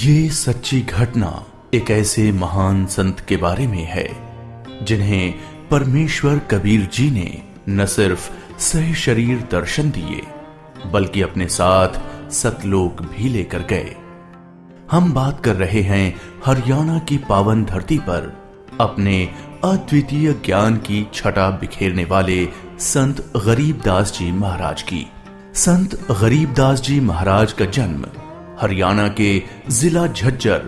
ये सच्ची घटना एक ऐसे महान संत के बारे में है जिन्हें परमेश्वर कबीर जी ने न सिर्फ सह शरीर दर्शन दिए बल्कि अपने साथ सतलोक भी लेकर गए। हम बात कर रहे हैं हरियाणा की पावन धरती पर अपने अद्वितीय ज्ञान की छटा बिखेरने वाले संत गरीबदास जी महाराज की। संत गरीबदास जी महाराज का जन्म हरियाणा के जिला झज्जर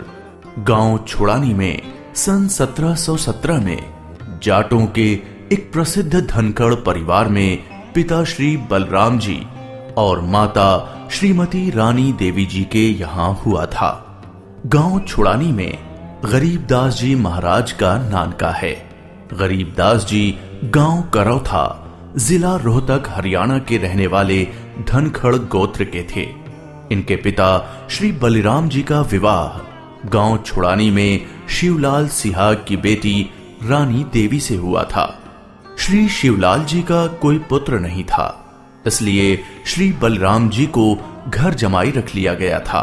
गांव छुड़ानी में सन 1717 में जाटों के एक प्रसिद्ध धनखड़ परिवार में पिता श्री बलराम जी और माता श्रीमती रानी देवी जी के यहां हुआ था। गांव छुड़ानी में गरीबदास जी महाराज का नानका है। गरीबदास जी गांव करौथा जिला रोहतक हरियाणा के रहने वाले धनखड़ गोत्र के थे। इनके पिता श्री बलिराम जी का विवाह गांव छुड़ानी में शिवलाल सिहाग की बेटी रानी देवी से हुआ था। श्री शिवलाल जी का कोई पुत्र नहीं था, इसलिए श्री बलराम जी को घर जमाई रख लिया गया था।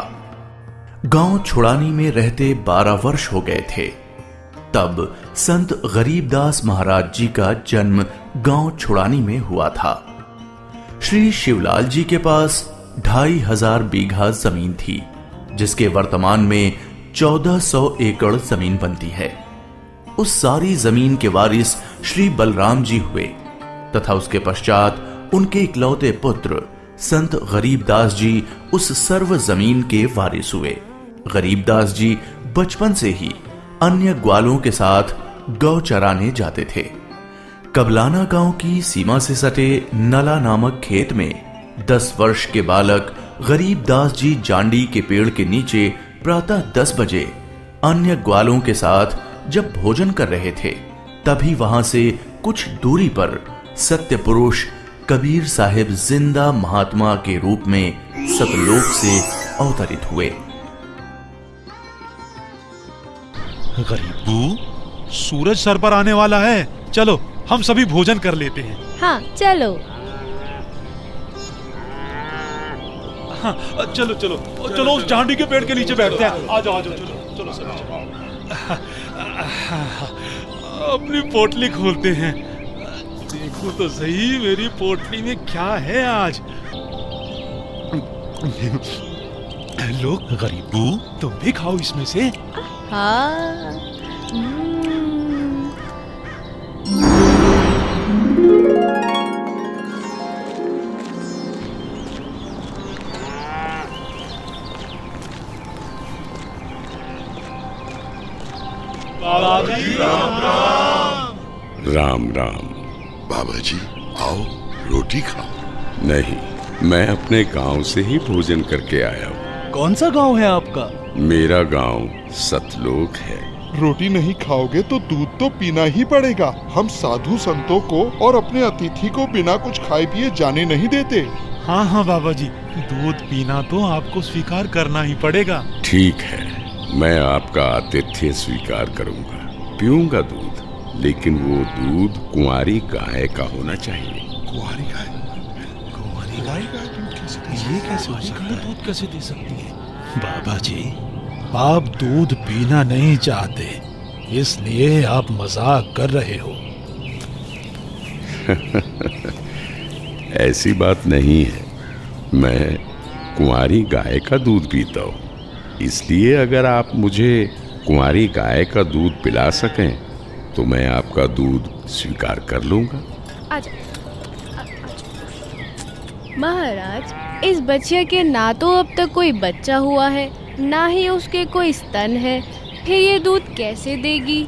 गांव छुड़ानी में रहते 12 वर्ष हो गए थे तब संत गरीबदास महाराज जी का जन्म गांव छुड़ानी में हुआ था। श्री शिवलाल जी के पास 2500 बीघा जमीन थी, जिसके वर्तमान में 1400 एकड़ जमीन बनती है। उस सारी जमीन के वारिस श्री बलराम जी हुए तथा उसके पश्चात उनके इकलौते पुत्र संत गरीबदास जी उस सर्व जमीन के वारिस हुए। गरीबदास जी बचपन से ही अन्य ग्वालों के साथ गौ चराने जाते थे। कबलाना गांव की सीमा से सटे नला नामक खेत में 10 वर्ष के बालक गरीबदास जी जांडी के पेड़ के नीचे प्रातः 10 बजे अन्य ग्वालों के साथ जब भोजन कर रहे थे, तभी वहां से कुछ दूरी पर सत्य पुरुष कबीर साहिब जिंदा महात्मा के रूप में सतलोक से अवतरित हुए। गरीबू, सूरज सर पर आने वाला है, चलो हम सभी भोजन कर लेते हैं। हाँ चलो। हाँ, चलो चलो चलो उस जांडी के पेड़ के नीचे बैठते हैं। आ जाओ चलो चलो चलो। अपनी पोटली खोलते हैं, देखो तो सही मेरी पोटली में क्या है आज। लो गरीबू, तुम भी खाओ इसमें से। हाँ। राम राम। बाबा जी आओ, रोटी खाओ। नहीं, मैं अपने गांव से ही भोजन करके आया हूँ। कौन सा गांव है आपका? मेरा गांव सतलोक है। रोटी नहीं खाओगे तो दूध तो पीना ही पड़ेगा। हम साधु संतों को और अपने अतिथि को बिना कुछ खाए पिए जाने नहीं देते। हाँ हाँ बाबा जी, दूध पीना तो आपको स्वीकार करना ही पड़ेगा। ठीक है, मैं आपका आतिथ्य स्वीकार करूंगा, पीऊंगा दूध, लेकिन वो दूध कुंवारी गाय का होना चाहिए। कुंवारी गाय? कुंवारी गाय? ये कैसे हो सकता है? दूध कैसे दे सकती है? बाबा जी, आप दूध पीना नहीं चाहते, इसलिए आप मजाक कर रहे हो। ऐसी बात नहीं है, मैं कुंवारी गाय का दूध पीता हूँ, इसलिए अगर आप मुझे कुंवारी गाय का दूध पिला सकें तो मैं आपका दूध स्वीकार कर लूंगा। आजा। महाराज, इस बच्चे के ना तो अब तक कोई बच्चा हुआ है, ना ही उसके कोई स्तन है, फिर ये दूध कैसे देगी?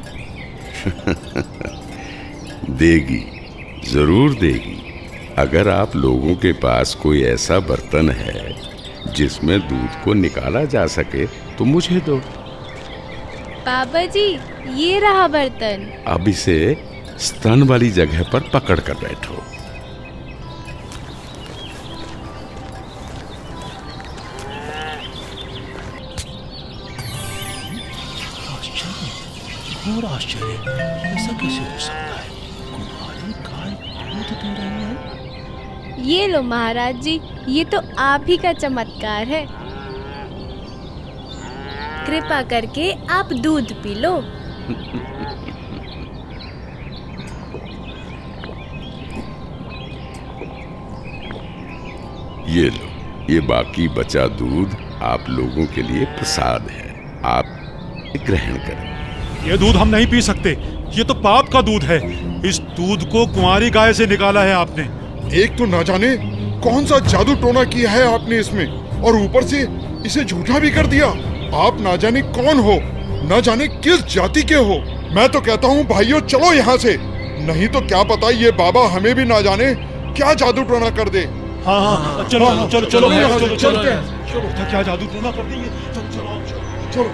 देगी, जरूर देगी। अगर आप लोगों के पास कोई ऐसा बर्तन है जिसमें दूध को निकाला जा सके तो मुझे दो। बाबा जी, ये रहा बर्तन। अब इसे स्तन वाली जगह पर पकड़ कर बैठो। घोर आश्चर्य, ऐसा कैसे हो सकता है? कुंवारी गाय दूध दे रही है। ये लो महाराज जी, ये तो आप ही का चमत्कार है। कृपा करके आप दूध पी लो। ये लो, ये बाकी बचा दूध आप लोगों के लिए प्रसाद है, आप ग्रहण करें। ये दूध हम नहीं पी सकते, ये तो पाप का दूध है। इस दूध को कुंवारी गाय से निकाला है आपने। एक तो ना जाने कौन सा जादू टोना किया है आपने इसमें, और ऊपर से इसे झूठा भी कर दिया। आप ना जाने कौन हो, ना जाने किस जाति के हो। मैं तो कहता हूँ भाइयों चलो यहाँ से, नहीं तो क्या पता ये बाबा हमें भी ना जाने क्या जादू टोना कर दे। हाँ, चलो चलो चलो चलो चलो, क्या जादू टोना कर देंगे। चलो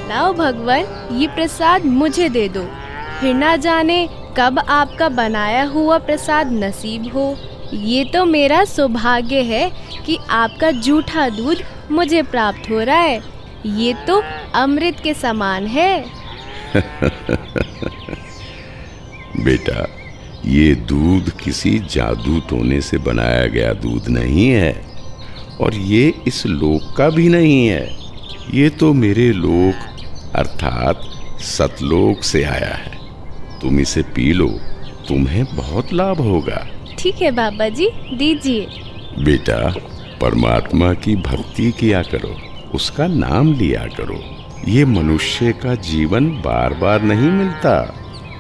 लाओ भगवान, ये प्रसाद मुझे दे दो, फिर ना जाने कब आपका बनाया हुआ प्रसाद नसीब हो। ये तो मेरा सौभाग्य है कि आपका जूठा दूध मुझे प्राप्त हो रहा है। ये तो अमृत के समान है। बेटा, ये दूध किसी जादू टोने से बनाया गया दूध नहीं है, और ये इस लोक का भी नहीं है। ये तो मेरे लोक अर्थात सतलोक से आया है। तुम इसे पी लो, तुम्हें बहुत लाभ होगा। ठीक है बाबा जी, दीजिए। बेटा, परमात्मा की भक्ति किया करो, उसका नाम लिया करो। ये मनुष्य का जीवन बार बार नहीं मिलता।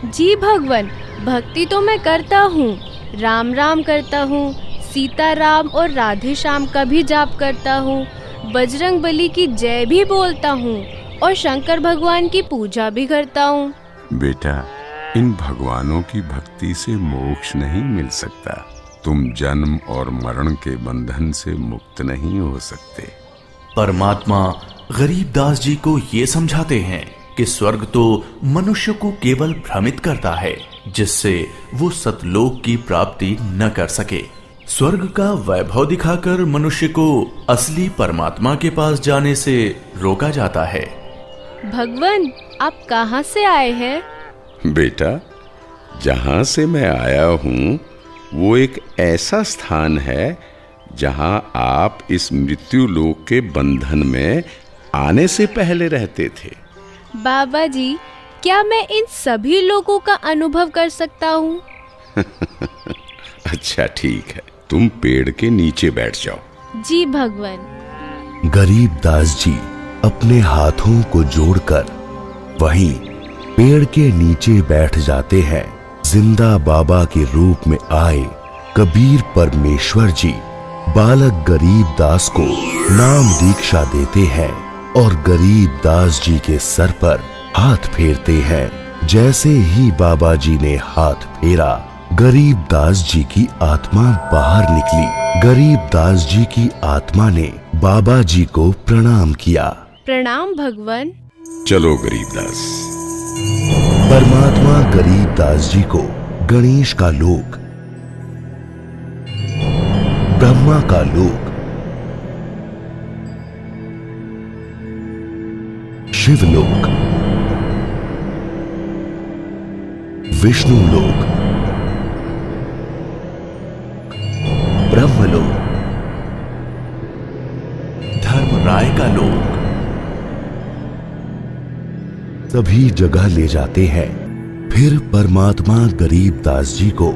जी भगवान, भक्ति तो मैं करता हूँ, राम राम करता हूँ, सीता राम और राधे श्याम का भी जाप करता हूँ, बजरंग बली की जय भी बोलता हूँ और शंकर भगवान की पूजा भी करता हूँ। बेटा, इन भगवानों की भक्ति से मोक्ष नहीं मिल सकता। तुम जन्म और मरण के बंधन से मुक्त नहीं हो सकते। परमात्मा गरीबदास जी को ये समझाते हैं कि स्वर्ग तो मनुष्य को केवल भ्रमित करता है, जिससे वो सतलोक की प्राप्ति न कर सके। स्वर्ग का वैभव दिखाकर मनुष्य को असली परमात्मा के पास जाने से रोका जाता है। भगवान, आप कहाँ से आए हैं? बेटा, जहाँ से मैं आया हूँ वो एक ऐसा स्थान है जहाँ आप इस मृत्यु लोक के बंधन में आने से पहले रहते थे। बाबा जी, क्या मैं इन सभी लोगों का अनुभव कर सकता हूँ? अच्छा ठीक है, तुम पेड़ के नीचे बैठ जाओ। जी भगवान। गरीबदास जी अपने हाथों को जोड़कर वहीं पेड़ के नीचे बैठ जाते हैं। जिंदा बाबा के रूप में आए कबीर परमेश्वर जी बालक गरीबदास को नाम दीक्षा देते हैं और गरीबदास जी के सर पर हाथ फेरते हैं। जैसे ही बाबा जी ने हाथ फेरा, गरीबदास जी की आत्मा बाहर निकली। गरीबदास जी की आत्मा ने बाबा जी को प्रणाम किया। प्रणाम भगवान। चलो गरीबदास। परमात्मा गरीबदास जी को गणेश का लोक, ब्रह्मा का लोक, शिवलोक, विष्णु लोक, ब्रह्मलोक, धर्मराय का लोक, सभी जगह ले जाते हैं। फिर परमात्मा गरीबदास जी को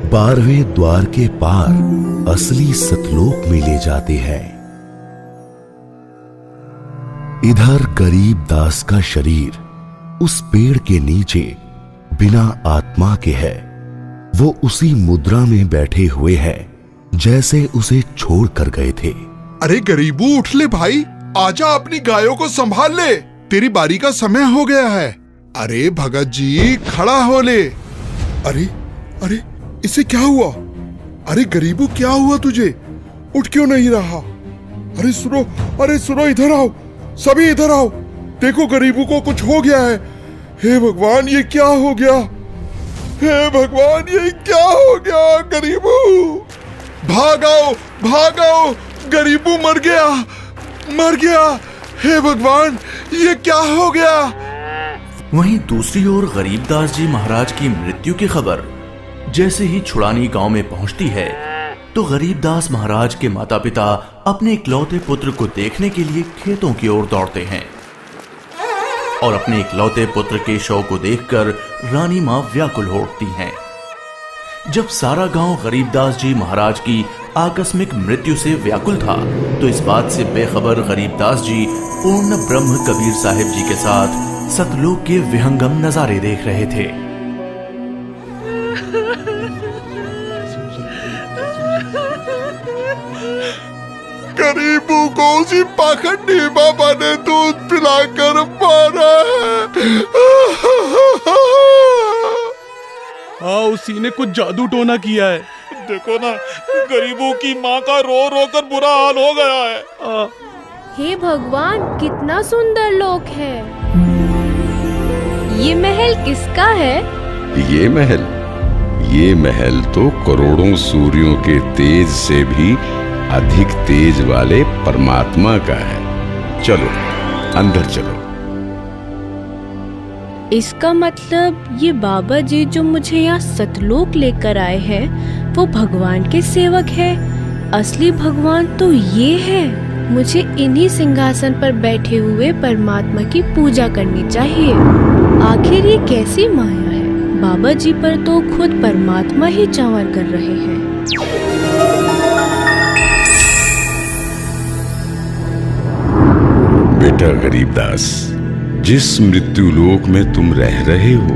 12वें द्वार के पार असली सतलोक में ले जाते हैं। इधर गरीबदास का शरीर उस पेड़ के नीचे बिना आत्मा के है। वो उसी मुद्रा में बैठे हुए हैं जैसे उसे छोड़ कर गए थे। अरे गरीबू, उठ ले भाई, आजा, अपनी गायों को संभाल ले, तेरी बारी का समय हो गया है। अरे भगत जी, खड़ा हो ले। अरे अरे, इसे क्या हुआ? अरे गरीबू, क्या हुआ तुझे? उठ क्यों नहीं रहा? अरे सुनो, अरे सुनो, इधर आओ, सभी इधर आओ। देखो गरीबू को कुछ हो गया है। हे भगवान, ये क्या हो गया? हे भगवान, ये क्या हो गया? गरीबू, भागाओ भागाओ, गरीबू मर गया, मर गया। हे भगवान, ये क्या हो गया? वहीं दूसरी ओर गरीबदास जी महाराज की मृत्यु की खबर जैसे ही छुड़ानी गांव में पहुंचती है, तो तो गरीबदास महाराज के माता पिता अपने इकलौते पुत्र को देखने के लिए खेतों की ओर दौड़ते हैं और अपने इकलौते पुत्र के शव को देखकर रानी मां व्याकुल हो उठती हैं। जब सारा गांव गरीबदास जी महाराज की आकस्मिक मृत्यु से व्याकुल था, तो इस बात से बेखबर गरीबदास जी पूर्ण ब्रह्म कबीर साहिब जी के साथ सतलोक के विहंगम नजारे देख रहे थे। गरीबों को उसी पाखंडी बाबा ने दूध पिलाकर मारा है। हाँ, उसी ने कुछ जादू टोना किया है। देखो ना, गरीबों की माँ का रो रो कर बुरा हाल हो गया है। हे भगवान, कितना सुंदर लोक है। ये महल किसका है? ये महल तो करोड़ों सूर्यों के तेज से भी अधिक तेज वाले परमात्मा का है। चलो अंदर चलो। इसका मतलब ये बाबा जी जो मुझे यहाँ सतलोक लेकर आए हैं, वो भगवान के सेवक है। असली भगवान तो ये है। मुझे इन्हीं सिंहासन पर बैठे हुए परमात्मा की पूजा करनी चाहिए। आखिर ये कैसी माया है? बाबा जी पर तो खुद परमात्मा ही चावर कर रहे हैं। बेटा गरीबदास, जिस मृत्यु लोक में तुम रह रहे हो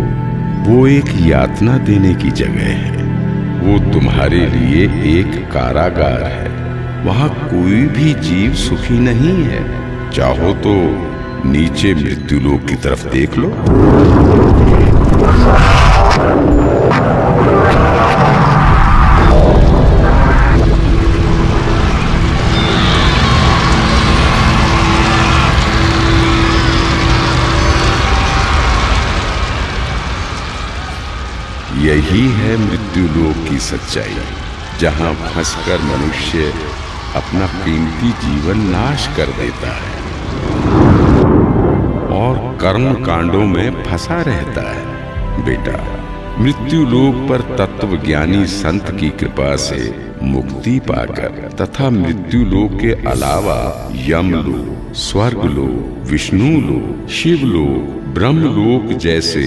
वो एक यातना देने की जगह है। वो तुम्हारे लिए एक कारागार है। वहां कोई भी जीव सुखी नहीं है। चाहो तो नीचे मृत्यु लोक की तरफ देख लो। यही है मृत्यु लोक की सच्चाई, जहां फंसकर मनुष्य अपना कीमती जीवन नाश कर देता है और कर्म कांडों में फंसा रहता है। बेटा, मृत्यु लोक पर तत्वज्ञानी संत की कृपा से मुक्ति पाकर तथा मृत्यु लोक के अलावा यमलोक, स्वर्गलोक, विष्णु लोक, शिवलोक, ब्रह्मलोक जैसे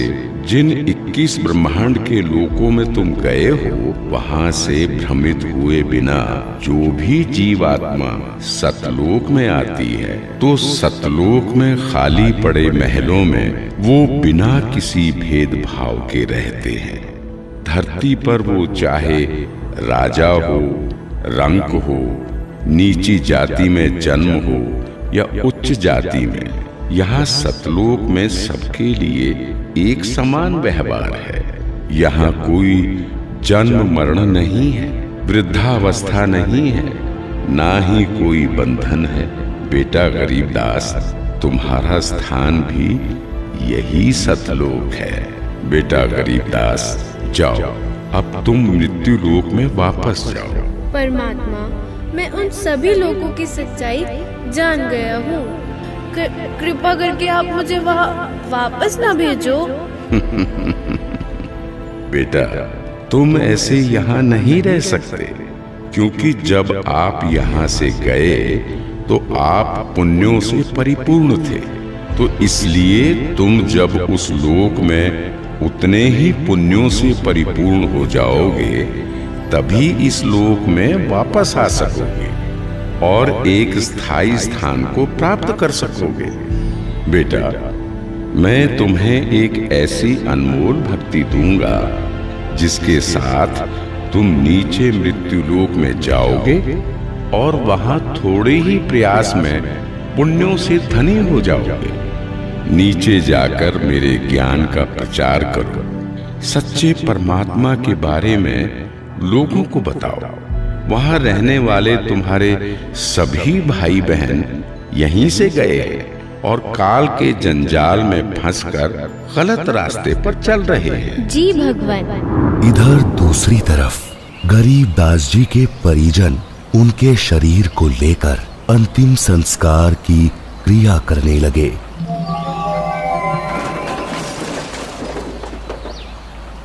जिन 21 ब्रह्मांड के लोकों में तुम गए हो, वहां से भ्रमित हुए बिना जो भी जीवात्मा सतलोक में आती है, तो सतलोक में खाली पड़े महलों में वो बिना किसी भेदभाव के रहते हैं। धरती पर वो चाहे राजा हो, रंक हो, नीची जाति में जन्म हो या उच्च जाति में, यहाँ सतलोक में सबके लिए एक समान व्यवहार है। यहाँ कोई जन्म मरण नहीं है, वृद्धावस्था नहीं है, ना ही कोई बंधन है। बेटा गरीबदास, तुम्हारा स्थान भी यही सतलोक है। बेटा गरीबदास, जाओ, अब तुम मृत्यु लोक में वापस जाओ। परमात्मा, मैं उन सभी लोगों की सच्चाई जान गया हूँ। कृपा करके आप मुझे वहाँ वापस ना भेजो। बेटा, तुम ऐसे यहाँ नहीं रह सकते, क्योंकि जब आप यहाँ से गए तो आप पुण्यों से परिपूर्ण थे। तो इसलिए तुम जब उस लोक में उतने ही पुण्यों से परिपूर्ण हो जाओगे, तभी इस लोक में वापस आ सकोगे और एक स्थायी स्थान को प्राप्त कर सकोगे। बेटा, मैं तुम्हें एक ऐसी अनमोल भक्ति दूंगा जिसके साथ तुम नीचे मृत्यु लोक में जाओगे और वहां थोड़े ही प्रयास में पुण्यों से धनी हो जाओगे। नीचे जाकर मेरे ज्ञान का प्रचार करो, सच्चे परमात्मा के बारे में लोगों को बताओ। वहां रहने वाले तुम्हारे सभी भाई बहन यहीं से गए हैं और काल के जंजाल में फंसकर गलत रास्ते पर चल रहे हैं। जी भगवान। इधर दूसरी तरफ गरीबदास जी के परिजन उनके शरीर को लेकर अंतिम संस्कार की क्रिया करने लगे।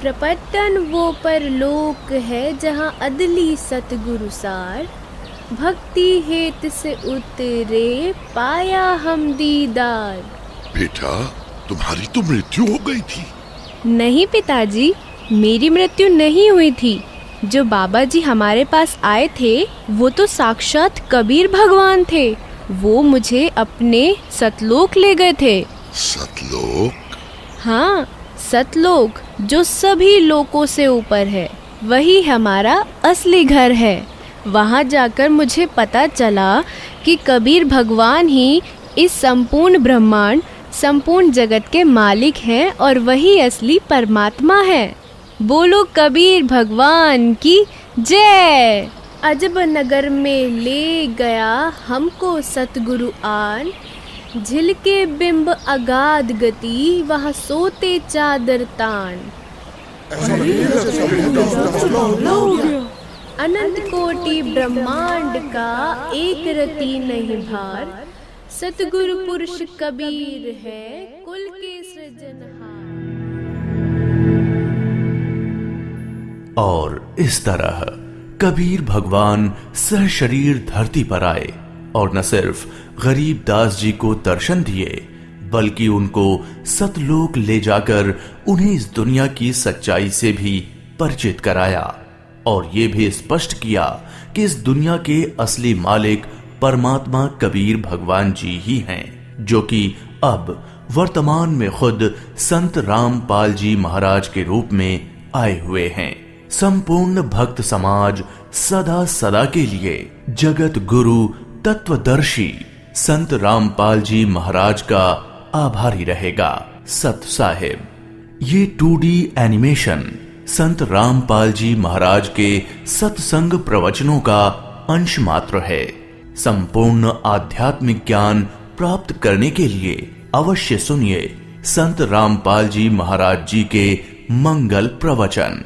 प्रपतन वो परलोक है जहाँ अदली सतगुरु सार, भक्ति हेत से उतरे पाया हम दीदार। बेटा, तुम्हारी तो मृत्यु हो गई थी। नहीं पिताजी, मेरी मृत्यु नहीं हुई थी। जो बाबा जी हमारे पास आए थे वो तो साक्षात कबीर भगवान थे। वो मुझे अपने सतलोक ले गए थे। सतलोक? हाँ, सतलोक जो सभी लोकों से ऊपर है, वही हमारा असली घर है। वहाँ जाकर मुझे पता चला कि कबीर भगवान ही इस संपूर्ण ब्रह्मांड, संपूर्ण जगत के मालिक हैं और वही असली परमात्मा है। बोलो कबीर भगवान की जय। अजब नगर में ले गया हमको सतगुरु आन, झिलके बिंब अगाध गति वहाँ सोते चादर तान। अनंत कोटि ब्रह्मांड का एक रति नहीं भार, सतगुरु पुरुष कबीर है कुल के सृजनहार। और इस तरह कबीर भगवान सहशरीर धरती पर आए और न सिर्फ गरीब दास जी को दर्शन दिए, बल्कि उनको सतलोक ले जाकर उन्हें इस दुनिया की सच्चाई से भी परिचित कराया और ये भी स्पष्ट किया कि इस दुनिया के असली मालिक परमात्मा कबीर भगवान जी ही हैं, जो कि अब वर्तमान में खुद संत रामपाल जी महाराज के रूप में आए हुए हैं। संपूर्ण भक्त समाज सदा सदा के लिए जगत गुरु तत्वदर्शी संत रामपाल जी महाराज का आभारी रहेगा। सत साहिब। ये 2D एनिमेशन संत रामपाल जी महाराज के सत्संग प्रवचनों का अंश मात्र है। संपूर्ण आध्यात्मिक ज्ञान प्राप्त करने के लिए अवश्य सुनिए संत रामपाल जी महाराज जी के मंगल प्रवचन।